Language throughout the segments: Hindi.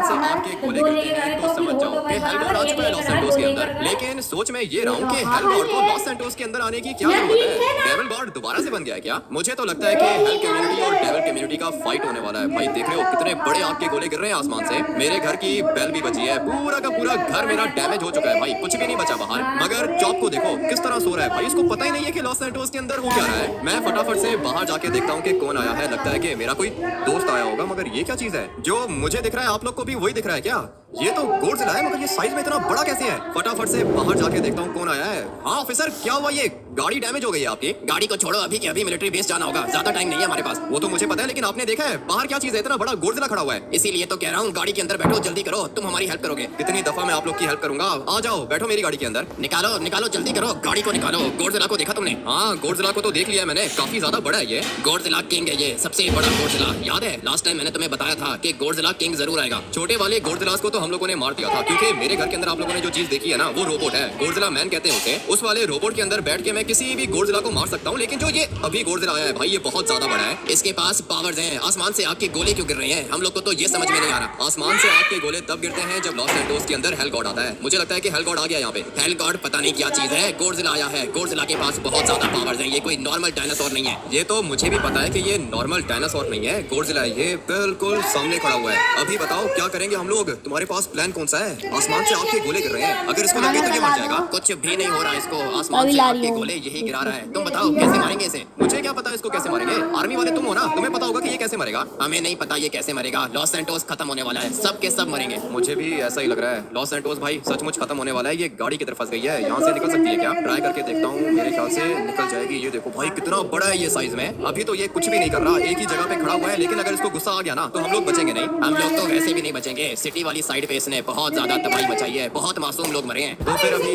से आपके गोले गिरते हैं तो समझ जाओ कि हेलगॉड आ चुका है लॉस सैंटोस के अंदर। लेकिन सोच में ये रहा हूँ कि हेलगॉड को लॉस सैंटोस के अंदर आने की क्या जरूरत है? डेविल गॉड दोबारा से बन गया है क्या? मुझे तो लगता है कि हेल कम्युनिटी और डेविल कम्युनिटी का फाइट होने वाला है। भाई देख रहे हो कितने बड़े आग के गोले गिर रहे हैं आसमान से। मेरे घर की बेल भी बची है, पूरा का पूरा घर मेरा डैमेज हो चुका है भाई, कुछ भी नहीं बचा बाहर। मगर चॉप को देखो किस तरह सो रहा है भाई, इसको पता ही नहीं है कि लॉस सैंटोस के अंदर हो क्या रहा है। मैं फटाफट से बाहर जाके देखता हूँ कि कौन आया है। लगता है कि मेरा कोई दोस्त आया होगा, मगर ये क्या चीज है जो मुझे दिख रहा है? आप लोग को भी वही दिख रहा है क्या? ये तो गोडजिला है, मगर ये साइज में इतना बड़ा कैसे है? फटाफट से बाहर जाके देखता हूँ कौन आया है। हाँ ऑफिसर, क्या हुआ? ये गाड़ी डैमेज हो गई है आपकी। गाड़ी को छोड़ो, अभी के अभी मिलिट्री बेस जाना होगा, ज्यादा टाइम नहीं है हमारे पास। वो तो मुझे पता है, लेकिन आपने देखा है बाहर क्या चीज है? इतना बड़ा गोडजिला खड़ा हुआ है। इसीलिए तो कह रहा हूँ गाड़ी के अंदर बैठो, जल्दी करो, तुम हमारी हेल्प करोगे। कितनी दफा मैं आप लोग की हेल्प करूंगा? आ जाओ बैठो मेरी गाड़ी के अंदर। निकालो निकालो, जल्दी करो, गाड़ी को निकालो। गोडजिला को देखा तुमने? हाँ गोडजिला को तो देख लिया मैंने, काफी ज्यादा बड़ा है ये। गोडजिला किंग है ये, सबसे बड़ा गोडजिला। याद है लास्ट टाइम मैंने तुम्हें बताया था कि गोडजिला किंग जरूर आएगा। छोटे वाले गोडजिलास को तो हम लोगों ने मार दिया था, क्योंकि मेरे घर के अंदर आप लोगों ने जो चीज देखी है ना, वो रोबोट है, गोडजिला मैन कहते हैं उसे। उस वाले रोबोट के अंदर बैठ के मैं किसी भी गोडजिला को मार सकता हूँ, लेकिन जो ये अभी गोडजिला आया है भाई, ये बहुत ज्यादा बड़ा है। इसके पास पावर्स हैं। आसमान से आग के गोले क्यों गिर रहे हैं? हम लोग को तो ये समझ में नहीं आ रहा। आसमान से आग के गोले तब गिरते हैं जब लॉस सैंटोस के अंदर हेल गॉड आता है। मुझे लगता है कि हेल गॉड आ गया यहाँ पे। हेल गॉड पता नहीं क्या चीज है, गोडजिला आया है। गोडजिला के पास बहुत ज्यादा पावर्स हैं, ये कोई नॉर्मल डायनासोर नहीं है। ये तो मुझे भी पता है कि ये नॉर्मल डायनासोर नहीं है, गोडजिला है। ये बिल्कुल सामने खड़ा हुआ है। अभी बताओ क्या करेंगे हम लोग? तुम्हारे पास प्लान कौन सा है? आसमान से आग के गोले गिर रहे हैं, अगर इसको लगे तो ये मर जाएगा। कुछ भी नहीं हो रहा इसको, आसमान से आग के गोले यही गिरा रहा है। तुम बताओ कैसे मारेंगे इसे? मुझे क्या पता इसको कैसे मारेंगे? आर्मी वाले तुम हो ना, तुम्हें पता होगा कि ये कैसे मरेगा। हमें नहीं पता ये कैसे मरेगा। लॉस सैंटोस खत्म होने वाला है, सब के सब मरेंगे। मुझे भी ऐसा ही लग रहा है, लॉस सैंटोस भाई सचमुच खत्म होने वाला है। ये गाड़ी की तरफ फंस गई है, यहाँ से निकल सकती है क्या? ट्राई करके देखता हूँ, मेरे ख्याल से निकल जाएगी। ये देखो भाई कितना बड़ा है ये साइज में। अभी तो ये कुछ भी नहीं कर रहा, एक ही जगह पे खड़ा हुआ है, लेकिन अगर इसको गुस्सा आ गया ना तो हम लोग बचेंगे नहीं। हम लोग तो वैसे भी नहीं बचेंगे। सिटी वाली साइड पे इसने बहुत ज्यादा तबाही मचाई है, बहुत मासूम लोग मरे हैं। तो फिर अभी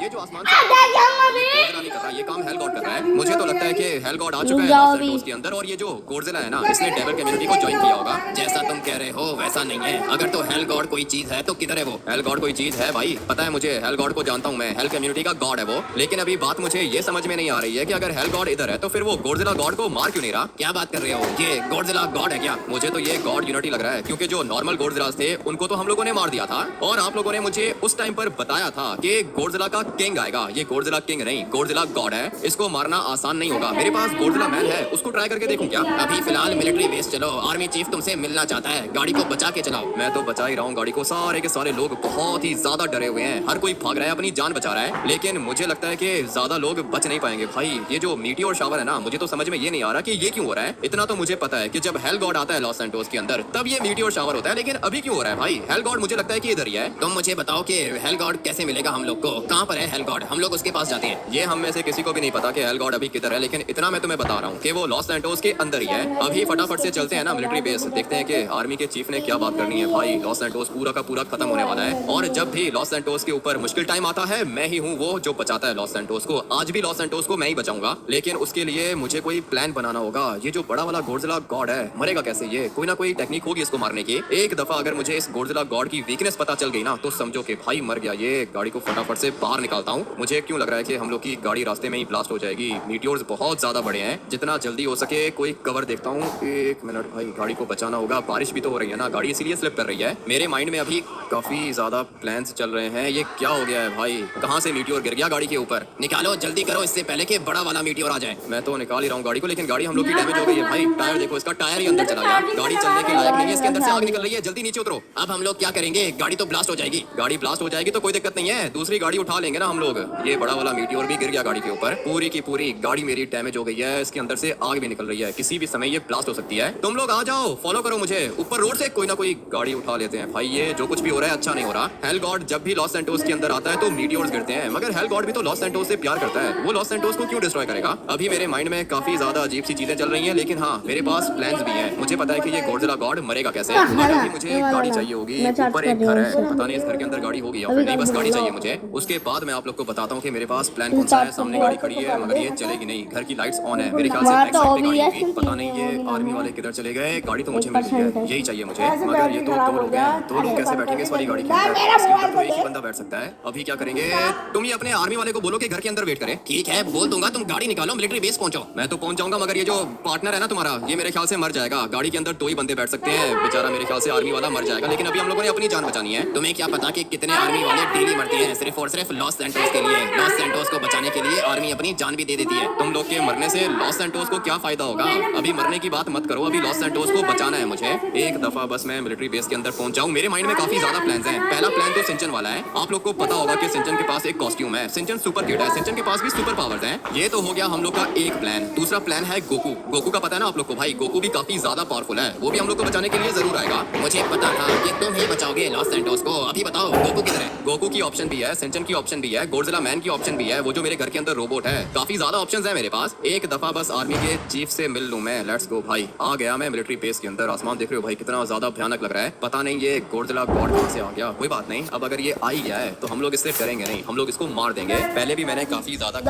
ये जो आसमान से गोडजिला नहीं कर रहा, ये काम हेल गॉड कर रहा है। मुझे तो लगता है कि हेल गॉड आ चुका है लॉस सैंटोस के अंदर, और ये जो गोडजिला है ना, इसने डेविल कम्युनिटी को ज्वाइन किया होगा। जैसा तुम कह रहे हो वैसा नहीं है। अगर तो हेल गॉड कोई चीज है तो किधर है वो? हेल गॉड कोई चीज है भाई, पता है मुझे। हेल गॉड को जानता हूँ मैं, हेल कम्युनिटी का गॉड है वो। लेकिन अभी बात मुझे ये समझ में नहीं आ रही है कि अगर हेल गॉड इधर है तो फिर वो गोडजिला गॉड को मार क्यों नहीं रहा? क्या बात कर रहे हो? ये गोडजिला गॉड है क्या? मुझे तो ये गॉड यूनिटी लग रहा है, क्योंकि जो नॉर्मल गोडजिलास थे उनको तो हम लोगों ने मार दिया था, और आप लोगों ने मुझे उस टाइम पर बताया था कि गोडजिला का किंग आएगा। ये गोडजिला किंग नहीं, गोडजिला गॉड है। इसको मारना आसान नहीं होगा। मेरे पास गोडजिला मैन है, उसको ट्राई करके देखूं क्या? अभी फिलहाल मिलिट्री बेस चलो, आर्मी चीफ तुमसे मिलना चाहता है। गाड़ी को बचा के चलाओ। मैं तो बचा ही रहा हूँ गाड़ी को। सारे के सारे लोग बहुत ही ज्यादा डरे हुए हैं, हर कोई भाग रहा है, अपनी जान बचा रहा है। लेकिन मुझे लगता है कि ज्यादा लोग बच नहीं पाएंगे भाई। ये जो मीटियोर शावर है ना, मुझे तो समझ में ये नहीं आ रहा कि ये क्यों हो रहा है। इतना तो मुझे पता है कि जब हेल गॉड आता है लॉस सैंटोस के अंदर तब ये मीटियोर शावर होता है, लेकिन अभी क्यों हो रहा है भाई? हेल गॉड मुझे लगता है कि इधर ही है। तुम मुझे बताओ कि हेल गॉड कैसे मिलेगा हम लोग को? कहाँ पर है हेल गॉड? हम लोग उसके पास जाते हैं। ये हम में से किसी को भी नहीं पता कि हेल गॉड अभी किधर है, लेकिन इतना मैं तुम्हें बता रहा हूँ कि वो लॉस सैंटोस के अंदर ही है। अभी फटाफट से चलते हैं ना मिलिट्री बेस, देखते हैं कि आर्मी के चीफ ने क्या बात करनी है। भाई लॉस सैंटोस पूरा का पूरा खत्म होने वाला है, और जब भी लॉस सैंटोस के ऊपर मुश्किल टाइम आता है, मैं ही हूँ वो जो बचाता है लॉस सैंटोस को। आज भी लॉस सैंटोस को मैं ही बचाऊंगा, लेकिन उसके लिए मुझे कोई प्लान बनाना होगा। ये जो बड़ा वाला गोडजिला गॉड है, मरेगा कैसे? ये कोई ना कोई टेक्निक होगी इसको मारने की। एक दफा अगर मुझे इस गोडजिला गॉड की वीकनेस पता चल गई ना, तो समझो कि भाई मर गया। ये गाड़ी को फटाफट से बाहर निकालता हूँ। मुझे क्यों लग रहा है कि हम लोग की गाड़ी रास्ते में ही ब्लास्ट हो जाएगी। मीटियोर्स बहुत ज्यादा बड़े हैं, जितना जल्दी हो सके कोई कवर देखता हूँ। एक मिनट भाई, गाड़ी को बचाना होगा। बारिश भी तो हो रही है ना, गाड़ी इसीलिए स्लिप कर रही है। मेरे माइंड में अभी काफी ज्यादा प्लान्स चल रहे हैं। ये क्या हो गया है भाई? कहाँ से मीटियोर गिर गया गाड़ी के ऊपर? निकालो जल्दी करो, इससे पहले कि बड़ा वाला मीटियोर आ जाए। मैं तो निकाल ही रहा हूँ गाड़ी को, लेकिन गाड़ी हम लोग की डैमेज हो गई है भाई। टायर देखो, इसका टायर ही अंदर चला गया। गाड़ी चलने के लायक नहीं है, इसके अंदर से आग निकल रही है। जल्दी नीचे उतरो। अब हम लोग क्या करेंगे? गाड़ी तो ब्लास्ट हो जाएगी। गाड़ी ब्लास्ट हो जाएगी तो कोई दिक्कत नहीं है, दूसरी गाड़ी उठा लेंगे ना हम लोग। ये बड़ा वाला मीटियोर भी गिर गया गाड़ी के ऊपर। पूरी की पूरी गाड़ी मेरी डैमेज हो गई है, इसके अंदर से आग भी निकल रही है। किसी भी समय ये ब्लास्ट हो सकती है। तुम लोग आ जाओ, फॉलो करो मुझे। ऊपर रोड से कोई ना कोई गाड़ी उठा लेते हैं भाई। ये जो कुछ भी हो रहा है अच्छा नहीं हो रहा। हेल गॉड जब भी लॉस सैंटोस के अंदर आता है तो मीटियोर्स गिरते हैं, मगर हेल गॉड भी तो लॉस सैंटोस से प्यार करता है। वो लॉस सैंटोस को क्यों डिस्ट्रॉय करेगा? अभी मेरे माइंड में काफी ज्यादा अजीब सी चीजें चल रही हैं, लेकिन हाँ मेरे पास प्लान्स भी हैं। मुझे पता है कि ये गोडजिला गॉड मरेगा कैसे। अभी मुझे एक गाड़ी चाहिए होगी। ऊपर एक घर है, पता नहीं इस घर के अंदर गाड़ी होगी या फिर नहीं, बस गाड़ी चाहिए मुझे। उसके बाद मैं आप लोग को बताता हूँ कि मेरे पास प्लान कौन सा है। सामने गाड़ी खड़ी है मगर ये चलेगी नहीं, घर की लाइट्स ऑन है, मेरे ख्याल से बैक साइड पे गाड़ी होगी। पता नहीं ये आर्मी वाले किधर चले गए। गाड़ी तो मुझे मिल गई है, यही चाहिए मुझे, मगर ये तो दो लोग हैं, दो लोग कैसे बैठेंगे इस वाली गाड़ी के अंदर? इसके अंदर तो एक ही बंदा बैठ सकता है। अभी क्या करेंगे, तुम ये अपने आर्मी वाले को बोलो कि घर के अंदर वेट करे। ठीक है बोल दूंगा, तुम गाड़ी निकालो, मिलिट्री बेस पहुंचो। मैं तो पहुंच जाऊंगा, मगर ये जो पार्टनर है ना तुम्हारा, ये मेरे ख्याल से मर जाएगा। गाड़ी के अंदर दो ही बंदे बैठ सकते हैं, बेचारा मेरे ख्याल से आर्मी वाला मर जाएगा। लेकिन अभी हम लोगों ने अपनी जान बचानी है। तुम्हें क्या पता कि कितने आर्मी वाले डेली मरते हैं सिर्फ और सिर्फ लॉस सैंटोस के लिए। लॉस सैंटोस को बचाने के लिए आर्मी अपनी जान भी दे देती है। तुम लोग के मरने से लॉस सैंटोस को क्या फायदा होगा? अभी मरने की बात मत करो, अभी लॉस सैंटोस को बचाना है मुझे। एक दफा बस मैं मिलिट्री बेस के अंदर पहुंच जाऊं। मेरे माइंड में काफी ज्यादा प्लान्स हैं। पहला प्लान तो सिंचन वाला है। आप लोग को पता होगा कि सिंचन के पास एक कॉस्ट्यूम है, सिंचन सुपर किड है, सिंचन के पास भी सुपर पावर्स हैं। ये तो हो गया हम लोग का एक प्लान। दूसरा प्लान है गोकू। गोकू का पता है ना आप लोग को भाई, गोकू भी काफी ज्यादा पावरफुल है, वो भी हम लोग को बचाने के लिए जरूर आएगा। मुझे पता था कि तुम ही बचाओगे लॉस सैंटोस को। अभी बताओ गोकू किधर है? गोकू की ऑप्शन भी है, सिंचन की ऑप्शन भी है, गॉडजिला मैन की ऑप्शन भी है, वो जो मेरे घर के अंदर रोबोट है। काफी ज्यादा ऑप्शंस है मेरे पास। एक दफा बस आर्मी के चीफ से मिल लूं मैं। लेट्स गो भाई। आ गया मैं मिलिट्री बेस के अंदर। आसमान देख रहे हो भाई कितना ज्यादा भयानक लग रहा है। पता नहीं ये गॉडजिला गॉड कहां से आ गया। कोई बात नहीं, अब अगर ये आ ही गया है तो हम लोग इससे डरेंगे नहीं, हम लोग इसको मार देंगे। पहले भी मैंने काफी ज्यादा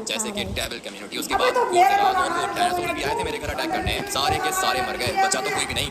जैसे कि डेविल कम्युनिटी, उसके बाद डायनासोर भी आए थे मेरे घर अटैक करने, सारे के सारे मर गए, बचा तो कोई भी नहीं।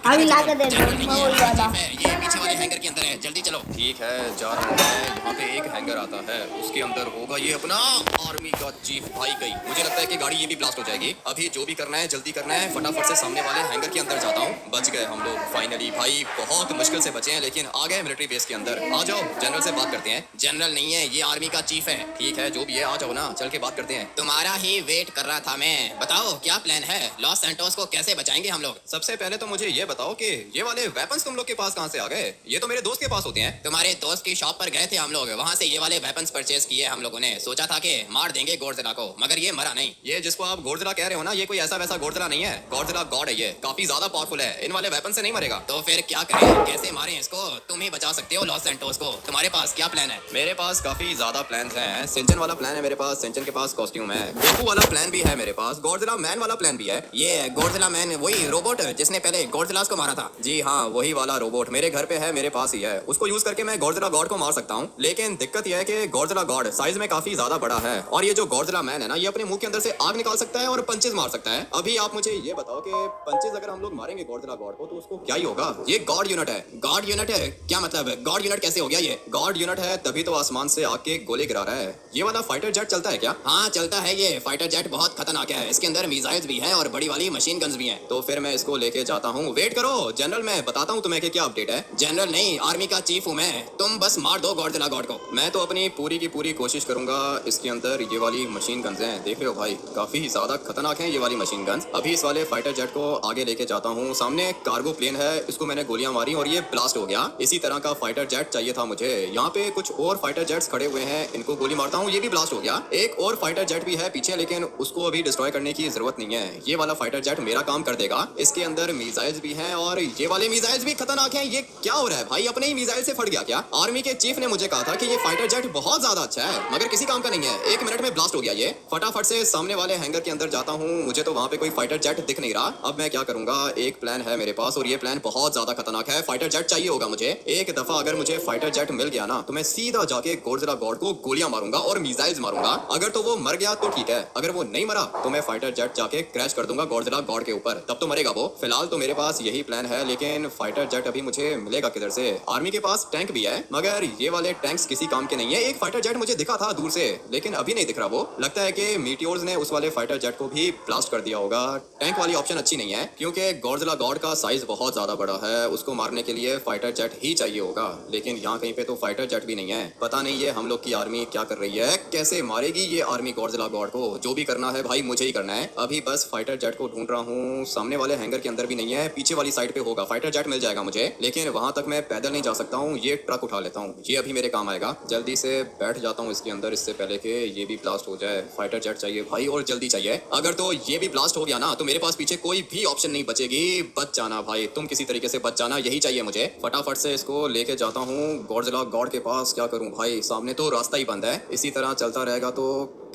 ये पीछे वाले हैंगर के अंदर है, जल्दी चलो। ठीक है जा रहा हूं मैं। यहाँ पे एक हैंगर आता है, उसके अंदर होगा ये अपना आर्मी का चीफ भाई। गई मुझे लगता है कि गाड़ी ये भी ब्लास्ट हो जाएगी। अभी जो भी करना है जल्दी करना है, फटाफट से सामने वाले हैंगर के अंदर जाता हूँ। बच गए हम लोग फाइनली भाई, बहुत मुश्किल से बचे हैं लेकिन आ गए मिलिट्री बेस के अंदर। आ जाओ जनरल से बात करते हैं। जनरल नहीं है ये, आर्मी का चीफ है। ठीक है जो भी है आ जाओ ना, चल के बात करते हैं। तुम्हारा ही वेट कर रहा था मैं। बताओ क्या प्लान है, लॉस सैंटोस को कैसे बचाएंगे हम लोग? सबसे पहले तो मुझे ये बताओ कि ये वाले वेपन्स तुम लोग के पास कहाँ से आ गए? ये तो मेरे दोस्त के पास होते हैं। तुम्हारे दोस्त की शॉप पर गए थे हम लोग, वहाँ से ये वाले वेपन्स परचेज किए हम लोगों ने। सोचा था कि मार देंगे गॉडजिला को, मगर ये मरा नहीं। ये जिसको आप गॉडजिला कह रहे हो ना, ये कोई ऐसा वैसा गॉडजिला नहीं है। गॉडजिला गॉड है, ये काफी ज्यादा पावरफुल है, इन वाले वेपन से नहीं मरेगा। तो फिर क्या करें, कैसे मारें इसको? तुम ही बचा सकते हो लॉस सैंटोस को। तुम्हारे पास क्या प्लान है? मेरे पास काफी ज्यादा प्लान हैं। सिंचन वाला प्लान है मेरे पास, सिंचन के पास कॉस्ट्यूम है। गोकू वाला प्लान भी है मेरे पास, गॉडजिला मैन वाला प्लान भी है। ये गॉडजिला मैन वही रोबोट जिसने पहले गॉडजिला को मारा था? जी हाँ वही वाला रोबोट मेरे घर पे है, मेरे पास ही है। उसको यूज करके मैं गॉडजिला गॉड को मार सकता हूँ। लेकिन दिक्कत यह है कि गॉडजिला गॉड साइज में काफी ज्यादा बड़ा है, और ये जो गॉडजिला मैन है ना, ये अपने मुंह के अंदर से आग निकाल सकता है और पंचेस मार सकता है। अभी आप मुझे ये बताओ कि पंचेस अगर हम लोग मारेंगे गॉडजिला गॉड को तो उसको क्या ही होगा? ये गॉड यूनिट है। गॉड यूनिट है क्या मतलब? गॉड यूनिट कैसे हो गया? ये गॉड यूनिट है तभी तो आसमान से आग के गोले गिरा रहा है। ये वाला फाइटर जेट चलता है क्या? हाँ चलता है, ये फाइटर जेट बहुत खतरनाक है। इसके अंदर मिसाइल्स भी हैं और बड़ी वाली मशीन गन्स भी हैं। तो फिर मैं इसको लेके जाता हूँ। वेट करो जनरल, मैं बताता हूँ तुम्हें कि क्या अपडेट है। जनरल नहीं, आर्मी का चीफ हूँ मैं। तुम बस मार दो गॉडजिला गॉड को। मैं तो अपनी पूरी की पूरी कोशिश करूंगा। इसके अंदर ये वाली मशीन गन्स हैं, देख रहे हो भाई, काफी ज्यादा खतरनाक है ये वाली मशीन गन्स। अभी इस वाले फाइटर जेट को आगे लेके जाता हूँ। सामने कार्गो प्लेन है, इसको मैंने गोलियां मारी और ये ब्लास्ट हो गया। इसी तरह का फाइटर जेट चाहिए था मुझे। यहाँ पे कुछ और फाइटर जेट्स खड़े हुए हैं, इनको गोली मारता हूँ, ये भी ब्लास्ट हो गया। एक और फाइटर जेट भी है पीछे, लेकिन उसको अभी डिस्ट्रॉय करने की जरूरत नहीं है। ये वाला फाइटर जेट मेरा काम कर देगा। इसके अंदर मिसाइल्स भी हैं और ये वाले मिसाइल्स भी खतरनाक हैं। ये क्या हो रहा है भाई, अपने ही मिसाइल से फट गया क्या? आर्मी के चीफ ने मुझे कहा था कि ये फाइटर जेट बहुत ज्यादा अच्छा है, मगर किसी काम का नहीं है। 1 मिनट में ब्लास्ट हो गया ये। फटाफट से सामने वाले हैंगर के अंदर जाता हूँ। मुझे तो वहाँ पे कोई फाइटर जेट दिख नहीं रहा। अब मैं क्या करूंगा, एक प्लान है मेरे पास और ये प्लान बहुत ज्यादा खतरनाक है। फाइटर जेट चाहिए होगा मुझे। एक दफा अगर मुझे फाइटर जेट मिल गया ना, तो मैं सीधा जाके गॉडजिला गॉड को गोलियां मारूंगा और मिसाइल्स मारूंगा। अगर तो वो मर गया तो ठीक है, अगर वो नहीं मरा तो मैं फाइटर जेट जाके क्रैश कर दूंगा गॉडजिला गॉड के ऊपर, तब तो मरेगा वो। फिलहाल तो मेरे पास यही प्लान है, लेकिन फाइटर जेट अभी मुझे मिलेगा किधर से? आर्मी के पास टैंक भी है, मगर ये वाले टैंक्स किसी काम के नहीं है। एक फाइटर जेट मुझे दिखा था दूर से, लेकिन अभी नहीं दिख रहा वो। लगता है कि मीटियोर्स ने उस वाले फाइटर जेट को भी ब्लास्ट कर दिया होगा। टैंक वाली ऑप्शन अच्छी नहीं है, क्योंकि गॉडजिला गॉड का साइज बहुत ज्यादा बड़ा है। उसको मारने के लिए फाइटर जेट ही चाहिए होगा, लेकिन यहाँ कहीं पे तो फाइटर जेट भी नहीं है। पता नहीं ये हम लोग की आर्मी क्या कर रही है, कैसे मारेगी ये आर्मी गॉडजिला गॉड को? जो भी करना है भाई मुझे ही करना है। अभी बस फाइटर जेट को ढूंढ रहा हूँ। सामने वाले हैंगर के अंदर भी नहीं है, पीछे वाली साइड पे होगा। फाइटर जेट मिल जाएगा मुझे, लेकिन वहां तक मैं पैदल नहीं जा सकता हूँ। ये ट्रक उठा लेता हूँ, ये अभी मेरे काम आएगा। जल्दी से बैठ जाता हूँ इसके अंदर, इससे पहले कि ये भी ब्लास्ट हो जाए। फाइटर जेट चाहिए भाई और जल्दी चाहिए। अगर तो ये भी ब्लास्ट हो गया ना, तो मेरे पास पीछे कोई भी ऑप्शन नहीं बचेगी। बच जाना भाई, तुम किसी तरीके से बच जाना, यही चाहिए मुझे। फटाफट से इसको लेके जाता हूँ गॉडजिला गॉड के पास। क्या करूँ भाई, सामने तो रास्ता ही बंद है। इसी तरह चलता रहेगा तो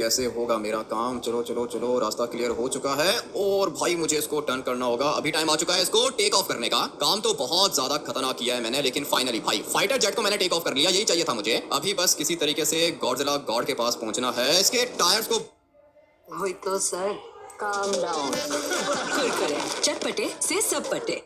कैसे होगा मेरा काम। चलो चलो चलो, रास्ता क्लियर हो चुका है और भाई मुझे इसको टर्न करना होगा। अभी टाइम आ चुका है इसको टेक ऑफ करने का। काम तो बहुत ज्यादा खतरनाक किया है मैंने, लेकिन फाइनली भाई फाइटर जेट को मैंने टेक ऑफ कर लिया। यही चाहिए था मुझे। अभी बस किसी तरीके से गॉडजिला गॉड के पास पहुंचना है। इसके टायर्स को वही तो सर, काम डाउन। चटपटे से सब पटे।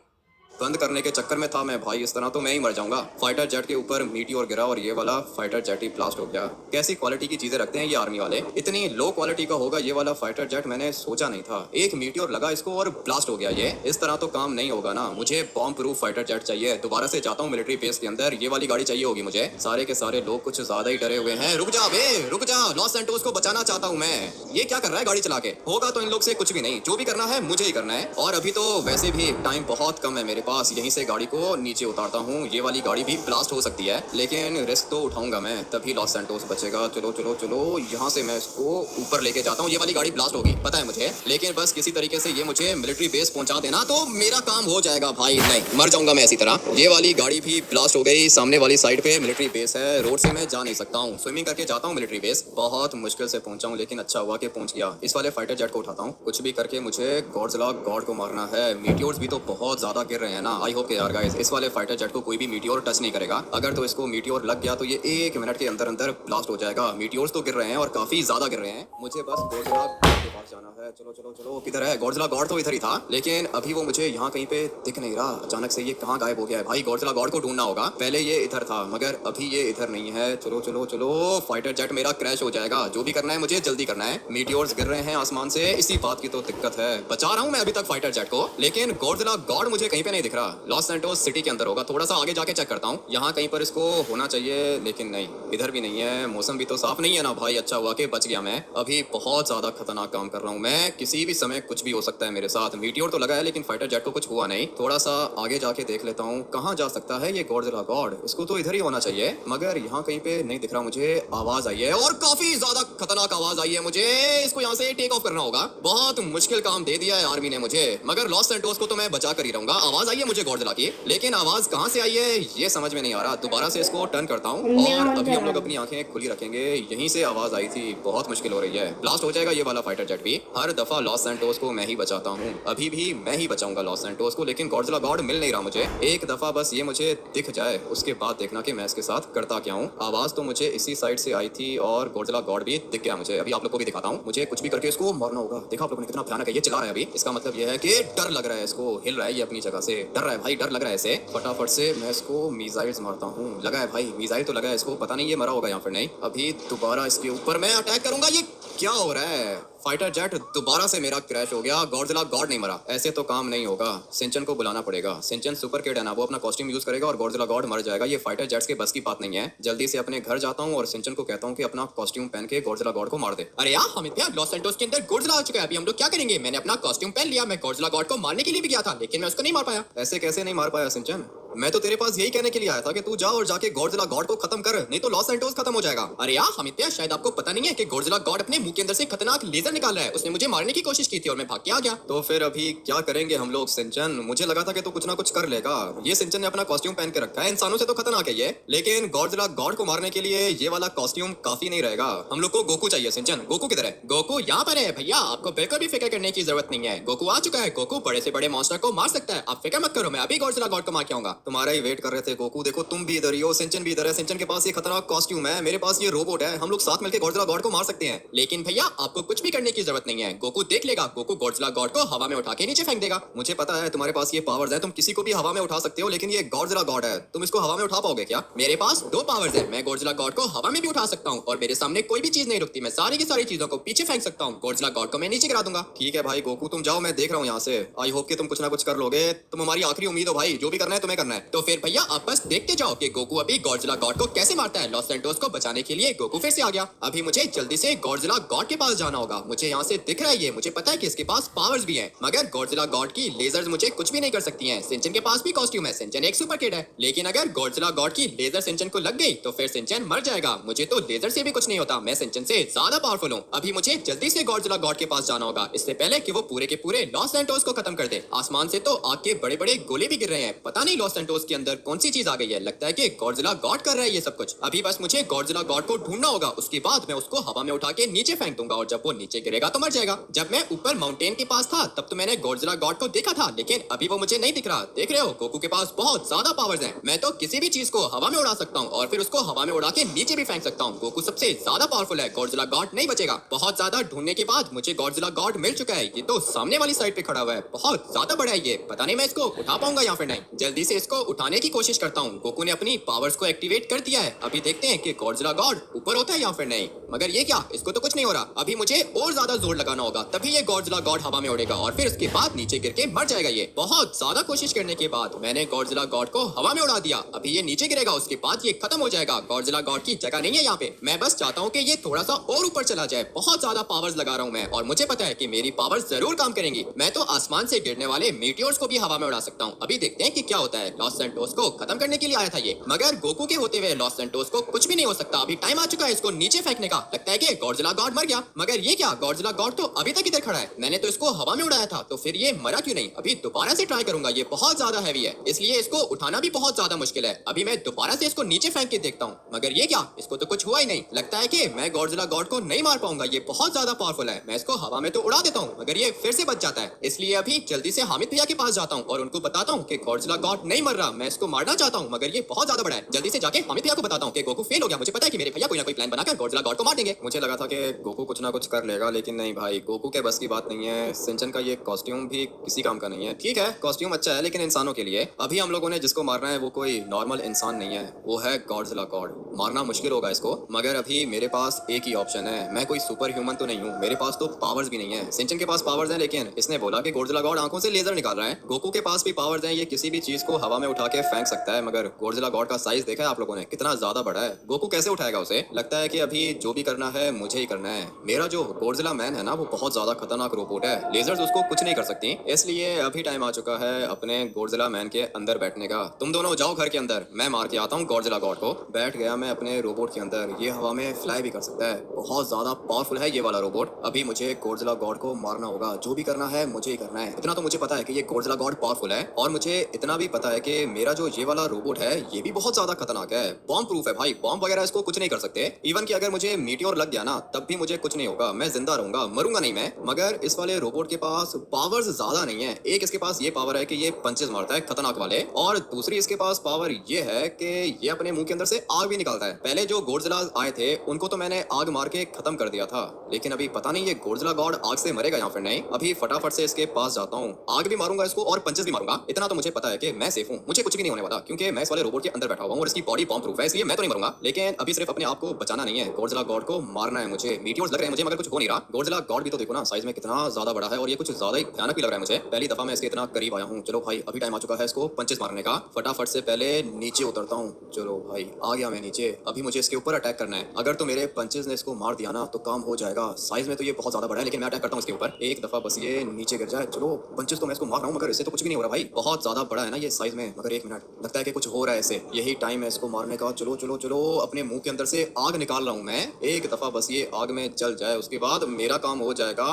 बंद करने के चक्कर में था मैं भाई। इस तरह तो मैं ही मर जाऊंगा। फाइटर जेट के ऊपर मीटियोर गिरा और ये वाला फाइटर जेट ही ब्लास्ट हो गया। कैसी क्वालिटी की चीजें रखते हैं ये आर्मी वाले। इतनी लो क्वालिटी का होगा ये वाला फाइटर जेट, मैंने सोचा नहीं था। एक मीटियोर लगा इसको और ब्लास्ट हो गया। ये इस तरह तो काम नहीं होगा ना। मुझे बॉम्ब प्रूफ फाइटर जेट चाहिए। दोबारा से जाता हूँ मिलिट्री बेस के अंदर। ये वाली गाड़ी चाहिए होगी मुझे। सारे के सारे लोग कुछ ज्यादा ही डरे हुए हैं। रुक जा बे, रुक जा। लॉस सैंटोस को बचाना चाहता हूँ मैं। ये क्या कर रहा है गाड़ी चला के? होगा तो इन लोग से कुछ भी नहीं। जो भी करना है मुझे ही करना है। और अभी तो वैसे भी टाइम बहुत कम है मेरे पास। यहीं से गाड़ी को नीचे उतारता हूँ। ये वाली गाड़ी भी ब्लास्ट हो सकती है, लेकिन रिस्क तो उठाऊंगा मैं, तभी लॉस सैंटोस बचेगा। चलो चलो चलो, यहाँ से मैं इसको ऊपर लेके जाता हूँ। ये वाली गाड़ी ब्लास्ट होगी पता है मुझे, लेकिन बस किसी तरीके से ये मुझे मिलिट्री बेस पहुंचा देना तो मेरा काम हो जाएगा भाई। नहीं मर जाऊंगा मैं इसी तरह। ये वाली गाड़ी भी ब्लास्ट हो गई। सामने वाली साइड पे मिलिट्री बेस है। रोड से मैं जा नहीं सकता हूँ। स्विमिंग करके जाता हूँ मिलिट्री बेस। बहुत मुश्किल से पहुंचा हूँ, लेकिन अच्छा हुआ कि पहुंच गया। इस वाले फाइटर जेट को उठाता हूँ। कुछ भी करके मुझे गॉडजिला गॉड को मारना है। मीटियोर्स भी तो बहुत ज्यादा गिर रहे हैं ना। आई होप के यार गाइस इस वाले फाइटर जेट को कोई भी मीटियोर टच नहीं करेगा। अगर तो इसको मीटियोर लग गया तो ये 1 मिनट के अंदर अंदर ब्लास्ट हो जाएगा। मीटियोर्स तो गिर रहे हैं और काफी ज्यादा गिर रहे हैं। मुझे बस गॉडजिला गॉड के पास जाना है। चलो चलो चलो, किधर है गॉडजिला गॉड? तो इधर ही था, लेकिन अभी वो मुझे यहाँ कहीं पे दिख नहीं रहा। अचानक से ये कहाँ गायब हो गया है भाई? गॉडजिला गॉड को ढूंढना होगा। पहले ये इधर था मगर अभी ये इधर नहीं है। चलो चलो चलो, फाइटर जेट मेरा क्रैश हो जाएगा। जो भी करना है मुझे जल्दी करना है। मीटियोर्स गिर रहे हैं आसमान से, इसी बात की तो दिक्कत है। बचा रहा हूँ मैं अभी तक फाइटर जेट को, लेकिन गॉडजिला गॉड मुझे कहीं पे नहीं दिख रहा। लॉस सैंटोस सिटी के अंदर होगा। थोड़ा सा आगे जाके चेक करता हूँ। यहाँ कहीं पर इसको होना चाहिए, लेकिन नहीं, इधर भी नहीं है। मौसम भी तो साफ नहीं है ना भाई। अच्छा हुआ कि बच गया मैं। अभी बहुत ज्यादा खतरनाक काम कर रहा हूँ मैं। किसी भी समय कुछ भी हो सकता है मेरे साथ। मीटियोर तो लगा है लेकिन फाइटर जेट को कुछ हुआ नहीं। थोड़ा सा आगे जाके देख लेता हूँ कहाँ जा सकता है ये गॉडजिला गॉड। इसको तो इधर ही होना चाहिए, मगर यहाँ कहीं पे नहीं दिख रहा मुझे। आवाज आई है और काफी ज्यादा खतरनाक आवाज आई है। मुझे इसको यहाँ से टेक ऑफ करना होगा। बहुत मुश्किल काम दे दिया है आर्मी ने मुझे, मगर लॉस सैंटोस को तो मैं बचा कर ही रहूंगा। आवाज आई है मुझे गॉडजिला की, लेकिन आवाज कहाँ से आई है ये समझ में नहीं आ रहा। दोबारा से इसको टर्न करता हूँ और अभी हम लोग अपनी आंखें खुली रखेंगे। यहीं से आवाज आई थी। बहुत मुश्किल हो रही है। ब्लास्ट हो जाएगा ये वाला फाइटर जेट भी। हर दफा लॉस सैंटोस को मैं ही बचाता हूँ। अभी भी मैं ही बचाऊंगा लॉस सैंटोस को, लेकिन गॉडजिला गॉड मिल नहीं रहा मुझे। एक दफा बस ये मुझे दिख जाए, उसके बाद देखना कि मैं इसके साथ करता क्या हूँ। आवाज तो मुझे इसी साइड से आई थी और गॉडजिला गॉड भी दिख गया मुझे। अभी आप लोग को भी दिखाता हूँ। मुझे कुछ भी करके इसको मारना होगा। देखा आप लोगों ने कितना भयानक है ये चिल्ला रहा है अभी। इसका मतलब ये है कि डर लग रहा है इसको। हिल रहा है ये अपनी जगह से। डर रहा है भाई, डर लग रहा है इसे। फटाफट से मैं इसको मिसाइल्स मारता हूँ। लगा है भाई, मिसाइल तो लगा है इसको। पता नहीं ये मरा होगा या फिर नहीं। अभी दोबारा इसके ऊपर मैं अटैक करूंगा। ये क्या हो रहा है? फाइटर जेट दोबारा से मेरा क्रैश हो गया। गॉडजिला गॉड नहीं मरा। ऐसे तो काम नहीं होगा। सिंचन को बुलाना पड़ेगा। सिंचन सुपर किड है ना, वो अपना कॉस्ट्यूम यूज करेगा और गॉडजिला गॉड मर जाएगा। ये फाइटर जेट्स के बस की बात नहीं है। जल्दी से अपने घर जाता हूँ और सिंचन को कहता हूँ कि अपना कॉस्ट्यूम पहन के गॉडजिला गॉड को मार दे। अरे यार हम क्या लॉस सैंटोस के अंदर गॉडजिला आ चुका है। अभी हम लोग क्या करेंगे? मैंने अपना कॉस्ट्यूम पहन लिया। मैं गॉडजिला गॉड को मारने के लिए भी गया था, लेकिन मैं उसको नहीं मार पाया। ऐसे कैसे नहीं मार पाया सिंचन? मैं तो तेरे पास यही कहने के लिए आया था कि तू जा और जाके गॉडजिला गॉड को खत्म कर, नहीं तो लॉस सैंटोस खत्म हो जाएगा। अरे यार हमित्या, शायद आपको पता नहीं है कि गॉडजिला गॉड अपने मुंह के अंदर से खतरनाक लेजर निकाल रहा है। उसने मुझे मारने की कोशिश की थी और मैं भाग के आ गया। तो फिर अभी क्या करेंगे हम लोग सिंचन? मुझे लगा था कि तू कुछ ना कुछ कर लेगा। ये सिंचन ने अपना कॉस्ट्यूम पहन के रखा है। इंसानों से तो खतरनाक है ये, लेकिन गॉडजिला गॉड को मारने के लिए ये वाला कॉस्ट्यूम काफी नहीं रहेगा। हम लोग को गोकू चाहिए। सिंचन, गोकू किधर है? गोकू यहाँ पर है भैया। आपको बिल्कुल भी फिक्र करने की जरूरत नहीं है। गोकू आ चुका है। गोकू बड़े से बड़े मॉन्स्टर को मार सकता है। आप फिक्र मत करो, मैं अभी गॉडजिला गॉड को मार के आऊंगा। तुम्हारा ही वेट कर रहे थे गोकू। देखो तुम भी इधर ही हो, सिंचन भी इधर है। सिंचन के पास ये खतरनाक कॉस्ट्यूम है, मेरे पास ये रोबोट है। हम लोग साथ मिलकर गॉडजिला गॉड को मार सकते हैं। लेकिन भैया आपको कुछ भी करने की जरूरत नहीं है। गोकू देख लेगा। गोकू गॉडजिला गॉड को हवा में उठा के नीचे फेंक देगा। मुझे पता है तुम्हारे पास ये पावर्स है, तुम किसी को भी हवा में उठा सकते हो, लेकिन ये गॉडजिला गॉड है, तुम इसको हवा में उठा पाओगे क्या? मेरे पास 2 पावर्स है। मैं गॉडजिला गॉड को हवा में भी उठा सकता हूँ और मेरे सामने कोई भी चीज नहीं रुकती। मैं सारी की सारी चीजों को पीछे फेंक सकता हूँ। गॉडजिला गॉड को मैं नीचे गिरा दूंगा। ठीक है भाई गोकू, तुम जाओ, मैं देख रहा हूँ यहाँ से। आई होप कि तुम कुछ ना कुछ कर लोगे। तुम हमारी आखिरी उम्मीद हो भाई। जो भी करना है तुम्हें करना है। तो फिर भैया आप बस देखते जाओ कि गोकू अभी गॉडजिला गॉड को कैसे मारता है। लॉस सैंटोस को बचाने के लिए गोकू फिर से आ गया। अभी मुझे जल्दी से गॉडजिला गॉड के पास जाना होगा। मुझे यहाँ से दिख रहा है ये, मुझे पता है कि इसके पास पावर्स भी हैं, मगर गॉडजिला गॉड की लेजर्स मुझे कुछ भी नहीं कर सकती हैं। सिंचन के पास भी कॉस्ट्यूम है। सिंचन एक सुपर किड है, लेकिन अगर गॉडजिला गॉड की लेजर सिंचन को लग गई तो फिर सिंचन मर जाएगा। मुझे तो लेजर से भी कुछ नहीं होता। मैं सिंचन से ज्यादा पावरफुल हूँ। अभी मुझे जल्दी से गॉडजिला गॉड के पास जाना होगा, इससे पहले कि वो पूरे के पूरे लॉस सैंटोस को खत्म कर दे। आसमान से तो आग के बड़े बड़े गोले भी गिर रहे हैं। पता नहीं लॉस सैंटोस के अंदर कौन सी चीज आ गई है? लगता है कि गॉडजिला गॉड कर रहा है ये सब कुछ। अभी बस मुझे गॉडजिला गॉड को ढूंढना होगा, उसके बाद मैं उसको हवा में उठा के नीचे फेंक दूंगा और जब वो नीचे गिरेगा तो मर जाएगा। जब मैं ऊपर माउंटेन के पास था तब तो मैंने गॉडजिला गॉड को देखा था, लेकिन अभी वो मुझे नहीं दिख रहा। देख रहे हो, गोकू के पास बहुत ज्यादा पावर्स हैं। मैं तो किसी भी चीज को हवा में उड़ा सकता हूँ और फिर उसको हवा में उड़ा के नीचे भी फेंक सकता हूँ। गोकू सबसे ज्यादा पावरफुल है, गॉडजिला गॉड नहीं बचेगा। बहुत ज्यादा ढूंढने के बाद मुझे गॉडजिला गॉड मिल चुका है। ये तो सामने वाली साइड पे खड़ा हुआ है, बहुत ज्यादा बड़ा है ये। पता नहीं मैं इसको उठा पाऊंगा या फिर नहीं। जल्दी से इसको उठाने की कोशिश करता हूँ। गोकू ने अपनी पावर्स को एक्टिवेट कर दिया है। अभी देखते हैं कि गॉडजिला गॉड ऊपर होता है या फिर नहीं। मगर ये क्या, इसको तो कुछ नहीं हो रहा। अभी मुझे और ज्यादा जोर लगाना होगा, तभी ये गॉडजिला गॉड हवा में उड़ेगा और फिर उसके बाद नीचे गिर के मर जाएगा ये। बहुत ज्यादा कोशिश करने के बाद मैंने गॉडजिला गॉड को हवा में उड़ा दिया। अभी ये नीचे गिरेगा, उसके बाद ये खत्म हो जाएगा। गॉडजिला गॉड की जगह नहीं है यहाँ पे। मैं बस चाहता हूँ कि ये थोड़ा सा और ऊपर चला जाए। बहुत ज्यादा पावर्स लगा रहा हूँ मैं और मुझे पता है कि मेरी पावर्स जरूर काम करेंगी। मैं तो आसमान से गिरने वाले मीटियोर्स को भी हवा में उड़ा सकता हूँ। अभी देखते हैं कि क्या होता है। लॉस सैंटोस को खत्म करने के लिए आया था ये, मगर गोकू के होते हुए लॉस सैंटोस को कुछ भी नहीं हो सकता। अभी टाइम आ चुका है इसको नीचे फेंकने का। लगता है कि गॉडजिला गॉड मर गया, मगर ये क्या, गॉडजिला गॉड तो अभी तक इधर खड़ा है। मैंने तो इसको हवा में उड़ाया था, तो फिर ये मरा क्यों नहीं? अभी दोबारा से ट्राई करूंगा। ये बहुत ज्यादा हैवी है, इसलिए इसको उठाना भी बहुत ज्यादा मुश्किल है। अभी मैं दोबारा से इसको नीचे फेंक के देखता हूँ, मगर ये क्या, इसको तो कुछ हुआ ही नहीं। लगता है कि मैं गॉडजिला गॉड को नहीं मार पाऊंगा, ये बहुत ज्यादा पावरफुल है। मैं इसको हवा में तो उड़ा देता हूँ, मगर ये फिर से बच जाता है। इसलिए अभी जल्दी से हामिद भैया के पास जाता हूँ और उनको बताता हूँ कि गॉडजिला गॉड नहीं मर रहा। मैं इसको मारना चाहता हूँ, मगर ये बहुत ज्यादा बड़ा है। जल्दी से जाके हामिद भैया को बताता हूँ कि गोकू फेल हो गया। मुझे पता है कि मेरे भैया कोई ना कोई प्लान बनाकर गॉडजिला गॉड को मार देंगे। मुझे लगा था कि गोकू कुछ ना कुछ कर लेगा, लेकिन नहीं भाई, गोकू के बस की बात नहीं है। सिंचन का ये कॉस्ट्यूम भी किसी काम का नहीं है। ठीक है, कॉस्ट्यूम अच्छा है, लेकिन इंसानों के लिए। अभी हम लोगों ने जिसको मारना है वो कोई नॉर्मल इंसान नहीं है, वो है गॉडजिला गॉड। मारना मुश्किल होगा इसको, मगर अभी मेरे पास एक ही ऑप्शन है। मैं कोई सुपर ह्यूमन तो नहीं हूँ, मेरे पास तो पावर्स भी नहीं है। सिंचन के पास पावर्स हैं, लेकिन इसने बोला कि गॉडजिला गॉड आंखों से लेजर निकाल रहा है। गोकू के पास भी पावर्स हैं, ये किसी भी चीज को हवा में उठा के फेंक सकता है, मगर गॉडजिला गॉड का साइज देखा है आप लोगों ने, कितना ज्यादा बड़ा है। गोकू कैसे उठाएगा उसे? लगता है कि अभी जो भी करना है मुझे ही करना है। मेरा जो गॉडजिला मैन है ना, वो बहुत ज्यादा खतरनाक रोबोट है। लेजर्स उसको कुछ नहीं कर सकती, इसलिए अभी टाइम आ चुका है अपने गॉडजिला मैन के अंदर बैठने का। तुम दोनों जाओ घर के अंदर, मैं मार के आता हूँ गॉडजिला गॉड को। बैठ गया मैं अपने रोबोट के अंदर। ये हवा में फ्लाई भी कर सकता है, बहुत ज्यादा पावरफुल है ये वाला रोबोट। अभी मुझे गॉडजिला गॉड को मारना होगा, जो भी करना है मुझे ही करना है। इतना तो मुझे पता है कि ये गॉडजिला गॉड पावरफुल है, और मुझे इतना भी पता है कि मेरा जो ये वाला रोबोट है ये भी बहुत ज्यादा खतरनाक है। बॉम्ब प्रूफ है भाई, बॉम्ब वगैरह इसको कुछ नहीं कर सकते। इवन कि अगर मुझे मीटियोर लग गया ना, तब भी मुझे कुछ नहीं होगा, मैं जिंदा रहूंगा, मरूंगा नहीं मैं। मगर इस वाले रोबोट के पास पावर्स ज्यादा नहीं है। एक इसके पास ये पावर है कि ये पंचेस मारता है खतरनाक वाले, और दूसरी इसके पास पावर ये है कि ये अपने मुंह के अंदर से आग भी निकालता है। पहले जो गॉडजिला आए थे उनको तो मैंने आग मार के खत्म कर दिया था, लेकिन अभी पता नहीं ये गॉडजिला गॉड आग से मरेगा या फिर नहीं। अभी फटाफट से इसके पास जाता हूँ, आग भी मारूंगा इसको और पंचेस भी मारूंगा। इतना तो मुझे पता है कि मैं सेफ हूँ, मुझे कुछ भी नहीं होने वाला, क्योंकि मैं इस वाले रोबोट के अंदर बैठा हुआ हूँ और इसकी बॉडी बॉम्ब प्रूफ है, इसलिए मैं तो नहीं मरूंगा। लेकिन अभी सिर्फ अपने आप को बचाना नहीं है, गॉडजिला गॉड को मारना है मुझे। मीटियोर्स लग रहे हैं मुझे, मगर कुछ हो नहीं रहा। गॉडजिला गॉड भी तो देखो ना, साइज में कितना ज्यादा बड़ा है, और ये कुछ ज्यादा ही भयानक भी लग रहा है मुझे। पहली दफा मैं इसके इतना करीब आया हूँ। चलो भाई, अभी टाइम आ चुका है इसको पंचेस मारने का। फटाफट से पहले नीचे उतरता हूँ। चलो भाई, आ गया मैं नीचे। अभी मुझे इसके ऊपर अटैक करना है। अगर तो मेरे पंचेस ने इसको मार दिया ना तो काम हो जाएगा। साइज में तो ये बहुत ज्यादा बड़ा है, लेकिन मैं अटैक करता हूँ इसके ऊपर। एक दफा बस ये नीचे गिर जाए। चलो, पंचेस तो मैं इसको मार रहा हूँ, मगर इससे तो कुछ भी नहीं हो रहा भाई, बहुत ज्यादा बड़ा है ना ये साइज में। मगर एक मिनट, लगता है कि कुछ हो रहा है इससे। यही टाइम है इसको मारने का। चलो चलो चलो, अपने मुंह के अंदर से आग निकाल रहा हूँ मैं। एक दफा बस ये आग में जल जाए, उसके बाद मेरा काम हो जाएगा।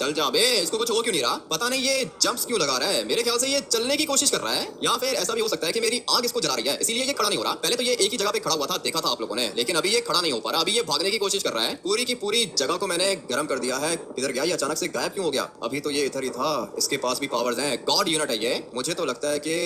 जल जा बे, इसको कुछ हो क्यों नहीं रहा? पता नहीं ये जंप्स क्यों लगा रहा है। मेरे ख्याल से ये चलने की कोशिश कर रहा है, या फिर ऐसा भी हो सकता है कि मेरी आग इसको जला रही है, इसीलिए ये खड़ा नहीं हो रहा। पहले तो ये एक ही जगह पे खड़ा हुआ था, देखा था आप लोगों ने, लेकिन अभी ये खड़ा नहीं हो पा रहा। अभी ये भागने की कोशिश कर रहा है। पूरी की पूरी जगह को मैंने गर्म कर दिया है। किधर गया ये? अचानक से गायब क्यों हो गया? अभी तो ये इधर ही था। इसके पास भी पावर्स हैं, गॉड यूनिट है ये। मुझे तो लगता है कि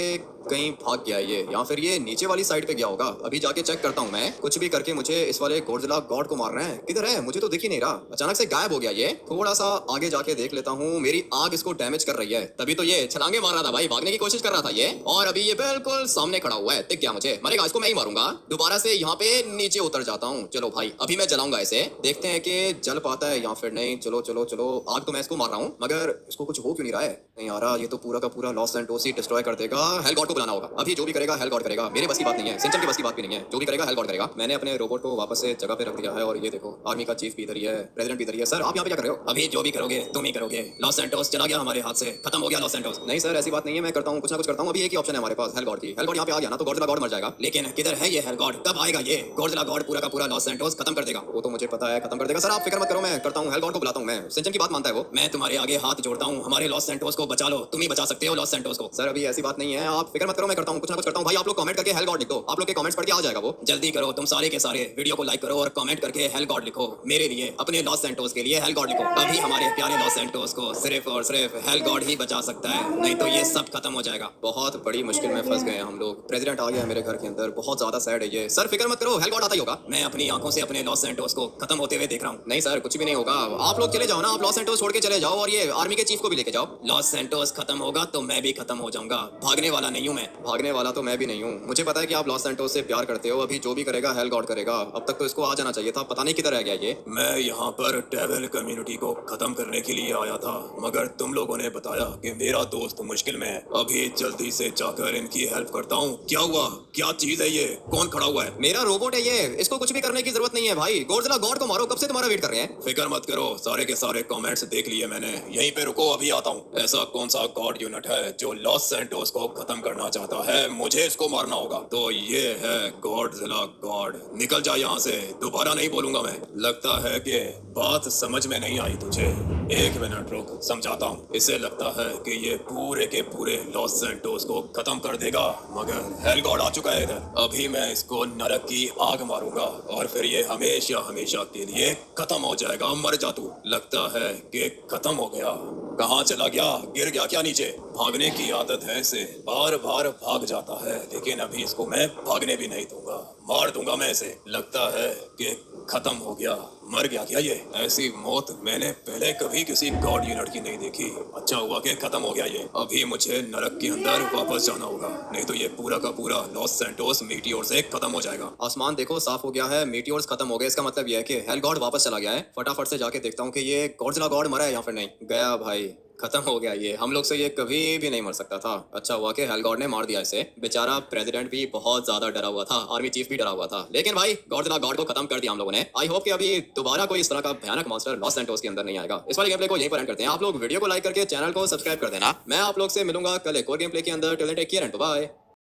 कहीं भाग गया ये, या फिर ये नीचे वाली साइड पे गया होगा। अभी जाके चेक करता हूँ मैं। कुछ भी करके मुझे इस वाले गॉडजिला गॉड को मारना है। किधर है? मुझे तो दिख ही नहीं रहा, अचानक से गायब हो गया ये। थोड़ा सा आगे जाके देख लेता हूँ। मेरी आग इसको डैमेज कर रही है, तभी तो ये छलांगे मार रहा था भाई, भागने की कोशिश कर रहा था ये। और अभी ये बिल्कुल सामने खड़ा हुआ है, दिख गया मुझे। मरेगा, इसको मैं ही मारूंगा। दोबारा से यहाँ पे नीचे उतर जाता हूँ। चलो भाई, अभी मैं जलाऊंगा इसे, देखते हैं कि जल पाता है या फिर नहीं। चलो चलो चलो, आग तो मैं इसको मार रहा हूँ, मगर इसको कुछ हो क्यों नहीं रहा है? नहीं आ रहा, ये तो पूरा का पूरा लॉस सैंटोस ही डिस्ट्रॉय कर देगा। हेल गॉड को बुलाना होगा। अभी जो भी करेगा हेल गॉड करेगा, मेरे बस की बात नहीं है, सिंचन की बस की बात भी नहीं है। जो भी करेगा हेल गॉड करेगा। मैंने अपने रोबोट को वापस से जगह पे रख दिया है, और ये देखो आर्मी का चीफ भी इधर ही है, प्रेसिडेंट भी इधर ही है। सर आप यहाँ पे क्या कर रहे हो? अभी जो भी करोगे तुम ही करोगे। लॉस सैंटोस चला गया हमारे हाथ से, खत्म हो गया लॉस सैंटोस। नहीं सर, ऐसी बात नहीं है, मैं करता हूँ, कुछ ना कुछ करता हूँ। अभी एक ही ऑप्शन है हमारे पास, हेल गॉड की। हेल गॉड यहाँ पे आ गया ना तो गॉडजिला गॉड मर जाएगा। लेकिन किधर है ये हेल गॉड? कब आएगा ये? गॉडजिला गॉड पूरा का पूरा लॉस सैंटोस खत्म कर देगा, वो तो मुझे पता है खत्म कर देगा। सर आप फिक्र मत करो, मैं करता हूँ, हेल गॉड को बुलाता हूँ मैं। सिंचन की बात मानता है वो। मैं तुम्हारे आगे हाथ जोड़ता हूँ, हमारे लॉस सैंटोस को उसको बचा लो, तुम ही बचा सकते हो लॉस सैंटोस को। सर अभी ऐसी बात नहीं है, आप फिक्र मत करो, मैं करता हूँ, कुछ ना कुछ करता हूँ भाई। आप लोग कमेंट करके हेल गॉड लिख दो, आप लोग के कमेंट्स पढ़ के आ जाएगा वो। जल्दी करो, तुम सारे के सारे वीडियो को लाइक करो और कमेंट करके हेल गॉड लिखो। मेरे लिए, अपने लॉस सैंटोस के लिए हेल गॉड लिखो। अभी हमारे प्यारे लॉस सैंटोस को सिर्फ और सिर्फ हेल गॉड ही बचा सकता है, नहीं तो ये सब खत्म हो जाएगा। बहुत बड़ी मुश्किल में फंस गए हैं हम लोग। प्रेसिडेंट आ गया है मेरे घर के अंदर, बहुत ज्यादा सैड है ये। सर फिक्र मत करो, हेल गॉड आता ही होगा। मैं अपनी आंखों से अपने लॉस सैंटोस को खत्म होते हुए देख रहा हूँ। नहीं सर, कुछ भी नहीं होगा। आप लोग चले जाओ ना, आप लॉस सैंटोस छोड़ के चले जाओ और ये आर्मी के चीफ को भी लेके जाओ। लॉस सैंटोस खत्म होगा तो मैं भी खत्म हो जाऊंगा। भागने वाला नहीं हूँ मैं। भागने वाला तो मैं भी नहीं हूँ। मुझे पता है कि आप लॉस सैंटोस से प्यार करते हो। अभी जो भी करेगा हेल गॉड करेगा। अब तक तो इसको आ जाना चाहिए था, पता नहीं किधर रह गया ये। मैं यहाँ पर डेविल कम्युनिटी को खत्म करने के लिए आया था, मगर तुम लोगों ने बताया कि मेरा दोस्त मुश्किल में है। अभी जल्दी से जाकर इनकी हेल्प करता हूँ। क्या हुआ? क्या चीज है ये? कौन खड़ा हुआ है? मेरा रोबोट है ये, इसको कुछ भी करने की जरूरत नहीं है भाई। गॉडजिला गॉड को मारो, कब से तुम्हारा वेट कर रहे हैं। फिक्र मत करो, सारे के सारे कमेंट्स देख लिए मैंने। यहीं पे रुको, अभी आता हूँ। ऐसा कौन सा गॉड यूनिट है जो लॉस सैंटोस को खत्म करना चाहता है? मुझे इसको मारना होगा। तो ये है गॉडजिला गॉड। निकल जा यहाँ से, दोबारा नहीं बोलूंगा मैं। लगता है कि बात समझ में नहीं आई तुझे। एक मिनट रुक, समझाता हूँ। इसे लगता है कि ये पूरे के पूरे लॉस सैंटोस को खत्म कर देगा, मगर हेल गॉड आ चुका है इधर। अभी मैं इसको नरक की आग मारूंगा और फिर ये हमेशा हमेशा के लिए खत्म हो जाएगा। मर जा तू। लगता है कि खत्म हो गया। कहाँ चला गया? गिर गया क्या नीचे? भागने की आदत है इसे, बार बार भाग जाता है, लेकिन अभी इसको मैं भागने भी नहीं दूंगा, मार दूंगा मैं इसे। लगता है कि खत्म हो गया। मर गया क्या ये? ऐसी मौत मैंने पहले कभी किसी गॉड यूनिट की नहीं देखी। अच्छा हुआ कि खत्म हो गया ये। अभी मुझे नरक के अंदर वापस जाना होगा, नहीं तो ये पूरा का पूरा लॉस सैंटोस मीटियोर से खत्म हो जाएगा। आसमान देखो साफ हो गया है, मीटियोर्स खत्म हो गए। इसका मतलब यह है कि हेल गॉड वापस चला गया है। फटाफट से जाके देखता हूँ कि ये गॉडजिला गॉड मरा है या फिर नहीं। गया भाई, खत्म हो गया ये। हम लोग से ये कभी भी नहीं मर सकता था। अच्छा हुआ कि हेल गॉड ने मार दिया इसे। बेचारा प्रेसिडेंट भी बहुत ज्यादा डरा हुआ था, आर्मी चीफ भी डरा हुआ था, लेकिन भाई गॉडजिला गॉड को खत्म कर दिया हम लोगों ने। आई होप कि अभी दोबारा कोई इस तरह का भयानक मॉन्स्टर लॉस सैंटोस के अंदर नहीं आएगा। इस वाले गेम प्ले को यहीं पर एंड करते हैं। आप लोग वीडियो को लाइक करके चैनल को सब्सक्राइब कर देना। मैं आप लोग से मिलूंगा कल एक और गेम प्ले के अंदर। Till then take care and bye.